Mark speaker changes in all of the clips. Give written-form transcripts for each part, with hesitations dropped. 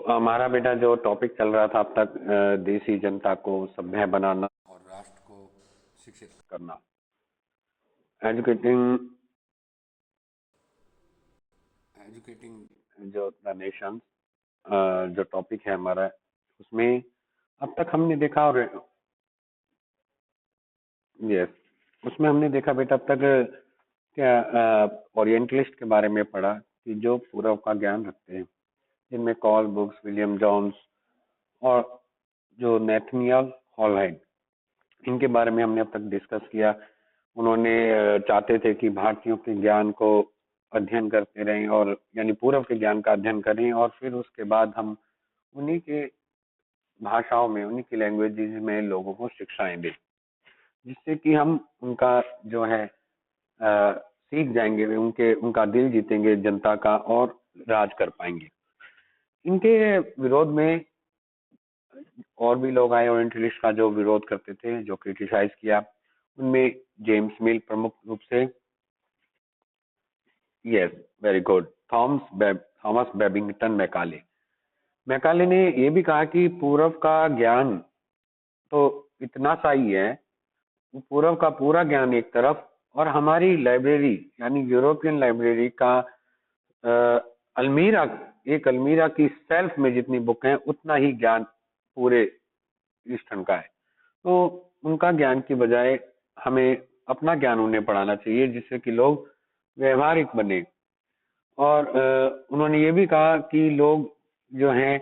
Speaker 1: हमारा बेटा जो टॉपिक चल रहा था अब तक, देसी जनता को सभ्य बनाना
Speaker 2: और राष्ट्र को शिक्षित
Speaker 1: करना, एजुकेटिंग
Speaker 2: एजुकेटिंग।
Speaker 1: जो द नेशन, जो टॉपिक है हमारा, उसमें अब तक हमने देखा। और यस, उसमें हमने देखा बेटा अब तक क्या ओरिएंटलिस्ट के बारे में पढ़ा कि जो पूर्व का ज्ञान रखते हैं, जिनमें कॉल बुक्स, विलियम जोन्स और जो नेथनियल हॉलहेड, इनके बारे में हमने अब तक डिस्कस किया। उन्होंने चाहते थे कि भारतीयों के ज्ञान को अध्ययन करते रहें, और यानी पूर्व के ज्ञान का अध्ययन करें, और फिर उसके बाद हम उन्हीं के भाषाओं में, उन्हीं की लैंग्वेजेस में लोगों को शिक्षाएं दें, जिससे कि हम उनका जो है सीख जाएंगे, उनके उनका दिल जीतेंगे जनता का, और राज कर पाएंगे। इनके विरोध में और भी लोग आए, ओरिएंटलिस्ट का जो विरोध करते थे, जो क्रिटिसाइज किया। उनमें जेम्स मिल प्रमुख रूप से। Yes, very good. Thomas Babington Macaulay. Macaulay ने यह भी कहा कि पूर्व का ज्ञान तो इतना सा ही है, पूर्व का पूरा ज्ञान एक तरफ, और हमारी लाइब्रेरी यानी यूरोपियन लाइब्रेरी का अ, अलमीरा, एक अलमीरा की सेल्फ में जितनी बुक हैं, उतना ही ज्ञान पूरे ईस्टर्न का है। तो उनका ज्ञान की बजाय हमें अपना ज्ञान उन्हें पढ़ाना चाहिए, जिससे कि लोग व्यवहारिक बने। और उन्होंने ये भी कहा कि लोग जो हैं,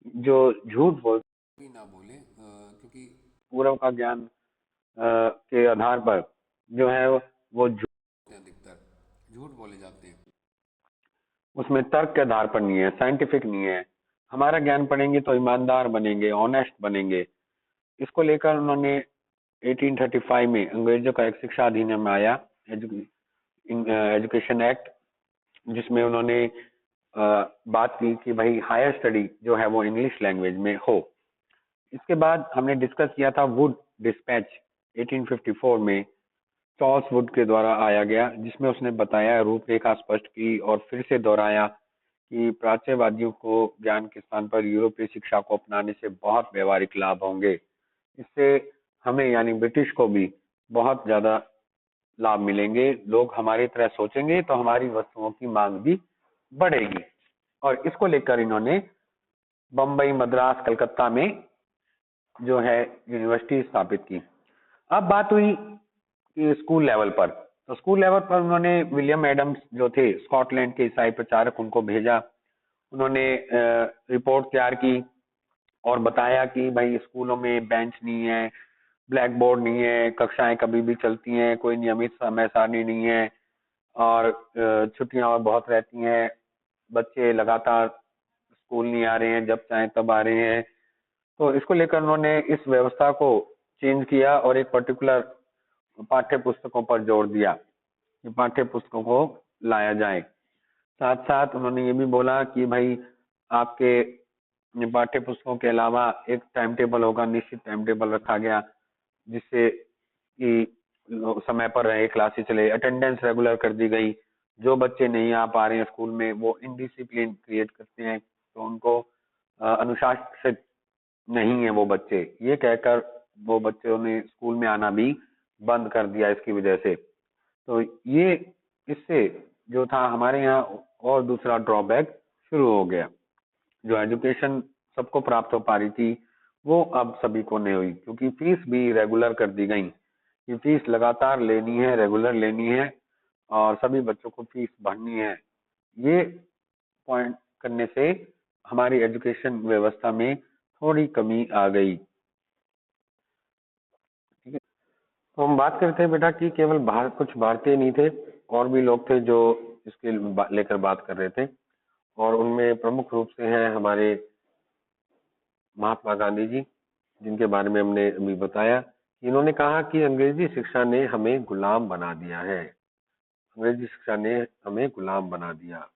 Speaker 1: जो झूठ बोलते
Speaker 2: भी ना बोले, क्योंकि
Speaker 1: पूर्व का ज्ञान के आधार पर जो है वो
Speaker 2: अधिकतर झूठ बोले जाते हैं।
Speaker 1: उसमें तर्क के आधार पर नहीं है, साइंटिफिक नहीं है। हमारा ज्ञान पढ़ेंगे तो ईमानदार बनेंगे, ऑनेस्ट बनेंगे। इसको लेकर उन्होंने 1835 में अंग्रेजों का एक शिक्षा अधिनियम आया, एजुकेशन एक्ट, जिसमें उन्होंने बात की कि भाई हायर स्टडी जो है वो इंग्लिश लैंग्वेज में हो। इसके बाद हमने डिस्कस किया था वुड डिस्पैच, 1854 में चार्ल्स वुड के द्वारा आया गया, जिसमें उसने बताया, रूपरेखा स्पष्ट की, और फिर से दोहराया कि प्राच्यवादियों को ज्ञान के स्थान पर यूरोपीय शिक्षा को अपनाने से बहुत व्यवहारिक लाभ होंगे। इससे हमें यानी ब्रिटिश को भी बहुत ज्यादा लाभ मिलेंगे। लोग हमारी तरह सोचेंगे तो हमारी वस्तुओं की मांग भी बढ़ेगी। और इसको लेकर इन्होंने बम्बई, मद्रास, कलकत्ता में जो है यूनिवर्सिटी स्थापित की। अब बात हुई कि स्कूल लेवल पर, तो स्कूल लेवल पर उन्होंने विलियम एडम्स जो थे, स्कॉटलैंड के ईसाई प्रचारक, उनको भेजा। उन्होंने रिपोर्ट तैयार की और बताया कि भाई स्कूलों में बेंच नहीं है, ब्लैक बोर्ड नहीं है, कक्षाएं कभी भी चलती हैं, कोई नियमित समय सारणी नहीं है, और छुट्टियां और बहुत रहती हैं, बच्चे लगातार स्कूल नहीं आ रहे हैं, जब चाहें तब आ रहे हैं। तो इसको लेकर उन्होंने इस व्यवस्था को चेंज किया और एक पर्टिकुलर पाठ्य पुस्तकों पर जोर दिया कि पाठ्य पुस्तकों को लाया जाए। साथ साथ उन्होंने ये भी बोला कि भाई आपके पाठ्य पुस्तकों के अलावा एक टाइम टेबल होगा, निश्चित टाइम टेबल रखा गया, जिससे कि समय पर रहे, क्लासेस चले, अटेंडेंस रेगुलर कर दी गई। जो बच्चे नहीं आ पा रहे हैं स्कूल में, वो इनडिसिप्लिन क्रिएट करते हैं, तो उनको अनुशासित नहीं है वो बच्चे, ये कहकर वो बच्चों ने स्कूल में आना भी बंद कर दिया इसकी वजह से। तो ये इससे जो था हमारे यहाँ, और दूसरा ड्रॉबैक शुरू हो गया। जो एजुकेशन सबको प्राप्त हो पा रही थी, वो अब सभी को नहीं हुई, क्योंकि फीस भी रेगुलर कर दी गई कि फीस लगातार लेनी है, रेगुलर लेनी है, और सभी बच्चों को फीस भरनी है। ये पॉइंट करने से हमारी एजुकेशन व्यवस्था में थोड़ी कमी आ गई। ठीक है, तो हम बात करते हैं बेटा कि केवल कुछ भारतीय नहीं थे, और भी लोग थे जो इसके लेकर बात कर रहे थे। और उनमें प्रमुख रूप से हैं हमारे महात्मा गांधी जी, जिनके बारे में हमने अभी बताया। इन्होंने कहा कि अंग्रेजी शिक्षा ने हमें गुलाम बना दिया है, अंग्रेजी शिक्षा ने हमें गुलाम बना दिया।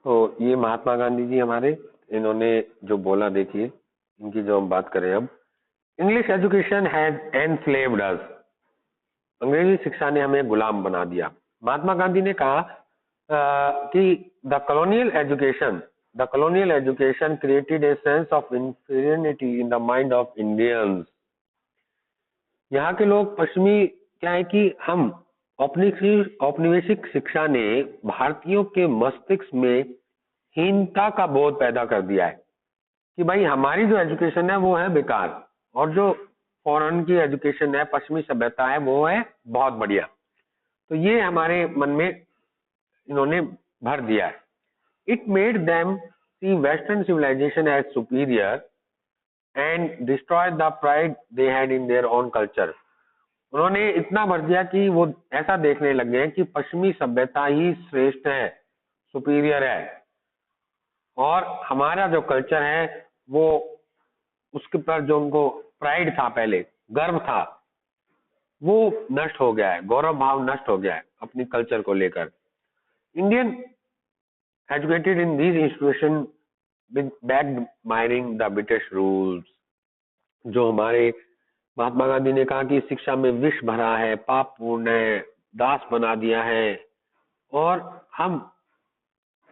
Speaker 1: तो ये महात्मा गांधी जी हमारे, इन्होंने जो बोला, देखिए इनकी जो हम बात करें अब, इंग्लिश एजुकेशन हैज एनस्लेव्ड अस, अंग्रेजी शिक्षा ने हमें गुलाम बना दिया। महात्मा गांधी ने कहा कि the colonial education created a sense of inferiority in the mind of Indians. यहाँ के लोग पश्चिमी, क्या है कि हम औपनिवेशिक शिक्षा ने भारतीयों के मस्तिष्क में हीनता का बोध पैदा कर दिया है कि भाई हमारी जो एजुकेशन है वो है बेकार, और जो फॉरेन की एजुकेशन है, पश्चिमी सभ्यता है, वो है बहुत बढ़िया। तो ये हमारे मन में इन्होंने भर दिया है। It made them see western civilisation as superior and destroy the pride they had in their own culture. उन्होंने इतना भर दिया कि वो ऐसा देखने लग गए कि पश्चिमी सभ्यता ही श्रेष्ठ है, सुपीरियर है, और हमारा जो कल्चर है वो, उसके पर जो उनको प्राइड था, पहले गर्व था, वो नष्ट हो गया है, गौरव भाव नष्ट हो गया है अपनी कल्चर को लेकर। Indian educated in this institution with back mirroring the British rules. जो हमारे महात्मा गांधी ने कहा कि शिक्षा में विष भरा है, पाप पूर्ण है, दास बना दिया है, और हम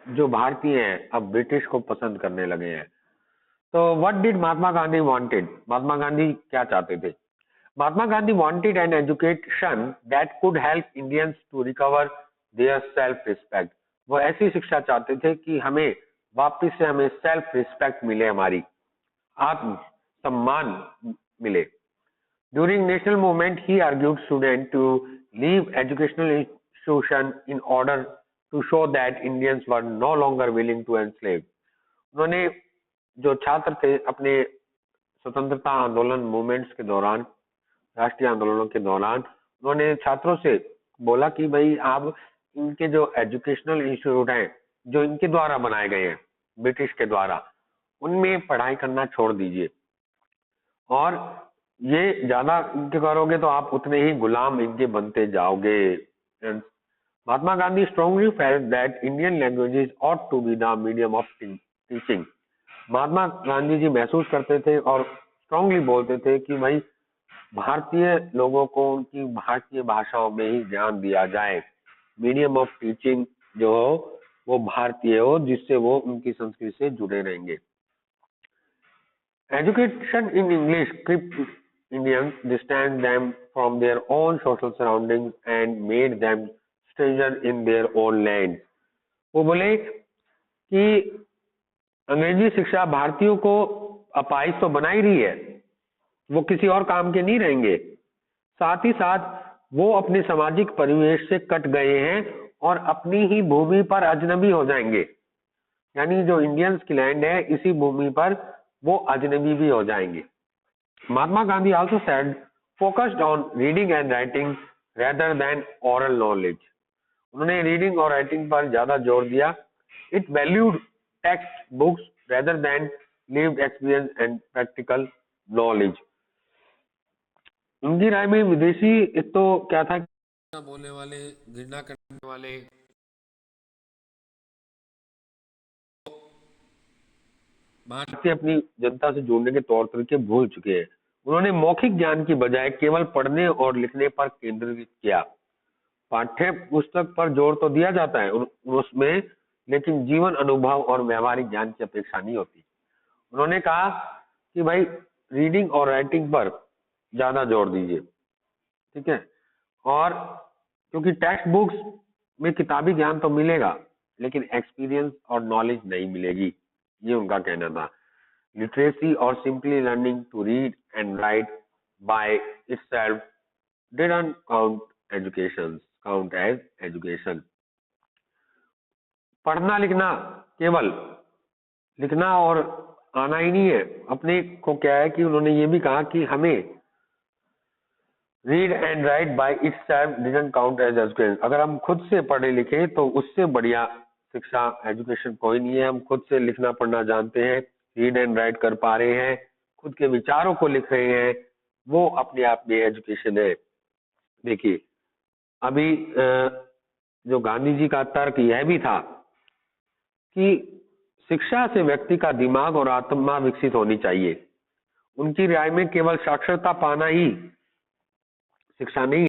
Speaker 1: जो भारतीय हैं अब ब्रिटिश को पसंद करने लगे हैं। तो what did Mahatma Gandhi wanted? Mahatma Gandhi क्या चाहते थे? Mahatma Gandhi wanted an education that could help Indians to recover their self respect. वो ऐसी शिक्षा चाहते थे कि हमें वापस से हमें सेल्फ रिस्पेक्ट मिले, हमारी आत्म सम्मान मिले। During national movement he argued student to leave educational institution in order to show that Indians were no longer willing to enslave. उन्होंने, जो छात्र थे, अपने स्वतंत्रता आंदोलन मूवमेंट्स के दौरान, राष्ट्रीय आंदोलनों के दौरान, उन्होंने छात्रों से बोला कि भाई आप इनके जो एजुकेशनल इंस्टीट्यूट हैं, जो इनके द्वारा बनाए गए हैं ब्रिटिश के द्वारा, उनमें पढ़ाई करना छोड़ दीजिए, और ये ज्यादा इनके करोगे तो आप उतने ही गुलाम इनके बनते जाओगे। Mahatma Gandhi strongly felt that Indian languages ought to be the medium of teaching. Mahatma Gandhi ji महसूस करते थे और स्ट्रांगली बोलते थे कि भाई भारतीय लोगों को उनकी भारतीय भाषाओं में ही ज्ञान दिया जाए, मीडियम ऑफ टीचिंग जो हो वो भारतीय हो, जिससे वो उनकी संस्कृति से जुड़े रहेंगे। Education in English kept Indians distance them from their own social surroundings and made them strangers in their own land। वो बोले कि अंग्रेजी शिक्षा भारतीयों को अपाहिज तो बना ही रही है, वो किसी और काम के नहीं रहेंगे, साथ ही साथ वो अपने सामाजिक परिवेश से कट गए हैं और अपनी ही भूमि पर अजनबी हो जाएंगे। यानी जो इंडियंस की लैंड है, इसी भूमि पर वो अजनबी भी हो जाएंगे। Mahatma Gandhi also said focused on reading and writing rather than oral knowledge. उन्होंने रीडिंग और राइटिंग पर ज्यादा जोर दिया। It valued text books rather than lived experience and practical knowledge. उनकी राय में विदेशी एक तो क्या था,
Speaker 2: बोलने वाले, घृणा करने वाले,
Speaker 1: भारतीय अपनी जनता से जोड़ने के तौर तरीके भूल चुके हैं। उन्होंने मौखिक ज्ञान की बजाय केवल पढ़ने और लिखने पर केंद्रित किया। पाठ्य पुस्तक पर जोर तो दिया जाता है उसमें, लेकिन जीवन अनुभव और व्यवहारिक ज्ञान की अपेक्षा नहीं होती। उन्होंने कहा कि भाई रीडिंग और राइटिंग पर ज्यादा जोर दीजिए, ठीक है, और क्योंकि टेक्स्ट बुक्स में किताबी ज्ञान तो मिलेगा लेकिन एक्सपीरियंस और नॉलेज नहीं मिलेगी, ये उनका कहना था। लिटरेसी और simply learning to read and write by itself didn't count as education. पढ़ना लिखना, केवल लिखना और आना ही नहीं है अपने को, क्या है कि उन्होंने ये भी कहा कि हमें read and write by itself didn't count as education. अगर हम खुद से पढ़े लिखे तो उससे बढ़िया शिक्षा एजुकेशन कोई नहीं है। हम खुद से लिखना पढ़ना जानते हैं, रीड एंड राइट कर पा रहे हैं, खुद के विचारों को लिख रहे हैं, वो अपने आप में एजुकेशन है। देखिए अभी जो गांधी जी का तर्क यह भी था
Speaker 3: कि शिक्षा से व्यक्ति का दिमाग और आत्मा विकसित होनी चाहिए। उनकी राय में केवल साक्षरता पाना ही शिक्षा नहीं